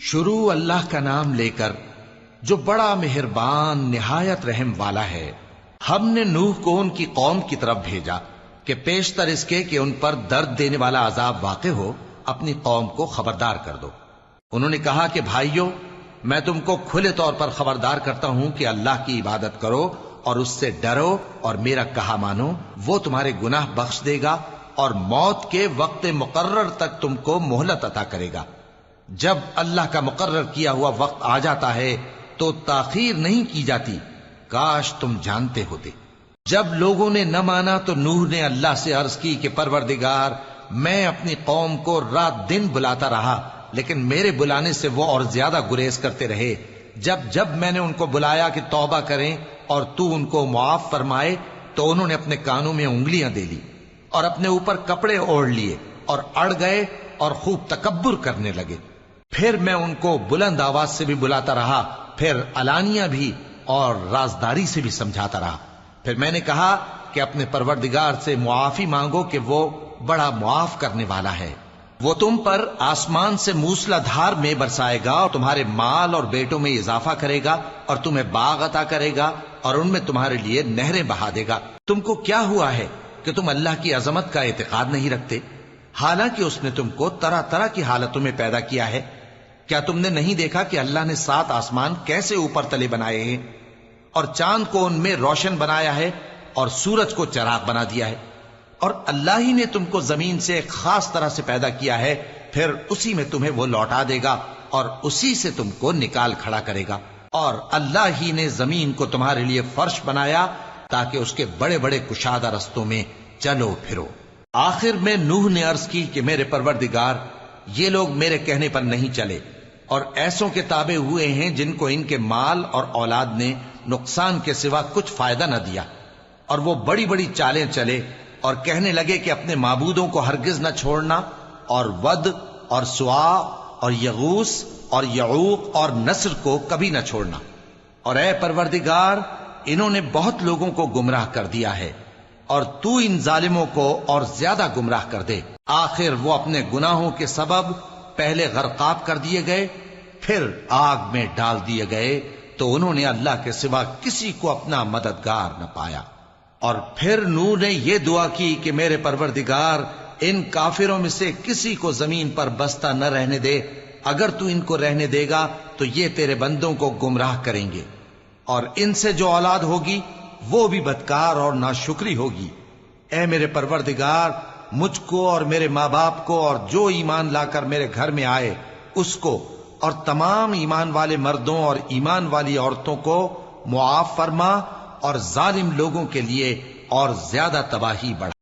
شروع اللہ کا نام لے کر جو بڑا مہربان نہایت رحم والا ہے۔ ہم نے نوح کو ان کی قوم کی طرف بھیجا کہ پیشتر اس کے کہ ان پر درد دینے والا عذاب واقع ہو اپنی قوم کو خبردار کر دو۔ انہوں نے کہا کہ بھائیو، میں تم کو کھلے طور پر خبردار کرتا ہوں کہ اللہ کی عبادت کرو اور اس سے ڈرو اور میرا کہا مانو، وہ تمہارے گناہ بخش دے گا اور موت کے وقت مقرر تک تم کو مہلت عطا کرے گا۔ جب اللہ کا مقرر کیا ہوا وقت آ جاتا ہے تو تاخیر نہیں کی جاتی، کاش تم جانتے ہوتے۔ جب لوگوں نے نہ مانا تو نوح نے اللہ سے عرض کی کہ پروردگار، میں اپنی قوم کو رات دن بلاتا رہا لیکن میرے بلانے سے وہ اور زیادہ گریز کرتے رہے۔ جب میں نے ان کو بلایا کہ توبہ کریں اور تو ان کو معاف فرمائے تو انہوں نے اپنے کانوں میں انگلیاں دے لی اور اپنے اوپر کپڑے اوڑھ لیے اور اڑ گئے اور خوب تکبر کرنے لگے۔ پھر میں ان کو بلند آواز سے بھی بلاتا رہا، پھر علانیہ بھی اور رازداری سے بھی سمجھاتا رہا۔ پھر میں نے کہا کہ اپنے پروردگار سے معافی مانگو کہ وہ بڑا معاف کرنے والا ہے۔ وہ تم پر آسمان سے موسلا دھار میں برسائے گا اور تمہارے مال اور بیٹوں میں اضافہ کرے گا اور تمہیں باغ عطا کرے گا اور ان میں تمہارے لیے نہریں بہا دے گا۔ تم کو کیا ہوا ہے کہ تم اللہ کی عظمت کا اعتقاد نہیں رکھتے، حالانکہ اس نے تم کو طرح طرح کی حالتوں میں پیدا کیا ہے؟ کیا تم نے نہیں دیکھا کہ اللہ نے 7 آسمان کیسے اوپر تلے بنائے ہیں اور چاند کو ان میں روشن بنایا ہے اور سورج کو چراغ بنا دیا ہے؟ اور اللہ ہی نے تم کو زمین سے ایک خاص طرح سے پیدا کیا ہے، پھر اسی میں تمہیں وہ لوٹا دے گا اور اسی سے تم کو نکال کھڑا کرے گا۔ اور اللہ ہی نے زمین کو تمہارے لیے فرش بنایا تاکہ اس کے بڑے بڑے کشادہ رستوں میں چلو پھرو۔ آخر میں نوح نے عرض کی کہ میرے پروردگار، یہ لوگ میرے کہنے پر نہیں چلے اور ایسوں کے تابع ہوئے ہیں جن کو ان کے مال اور اولاد نے نقصان کے سوا کچھ فائدہ نہ دیا، اور وہ بڑی بڑی چالیں چلے اور کہنے لگے کہ اپنے معبودوں کو ہرگز نہ چھوڑنا، اور ود اور سوا اور یغوث اور یعوق اور نصر کو کبھی نہ چھوڑنا۔ اور اے پروردگار، انہوں نے بہت لوگوں کو گمراہ کر دیا ہے، اور تو ان ظالموں کو اور زیادہ گمراہ کر دے۔ آخر وہ اپنے گناہوں کے سبب پہلے غرقاب کر دیے گئے، پھر آگ میں ڈال دیے گئے، تو انہوں نے اللہ کے سوا کسی کو اپنا مددگار نہ پایا۔ اور پھر نوح نے یہ دعا کی کہ میرے پروردگار، ان کافروں میں سے کسی کو زمین پر بستہ نہ رہنے دے، اگر تو ان کو رہنے دے گا تو یہ تیرے بندوں کو گمراہ کریں گے، اور ان سے جو اولاد ہوگی وہ بھی بدکار اور ناشکری ہوگی۔ اے میرے پروردگار، مجھ کو اور میرے ماں باپ کو اور جو ایمان لا کر میرے گھر میں آئے اس کو اور تمام ایمان والے مردوں اور ایمان والی عورتوں کو معاف فرما، اور ظالم لوگوں کے لیے اور زیادہ تباہی بڑھا۔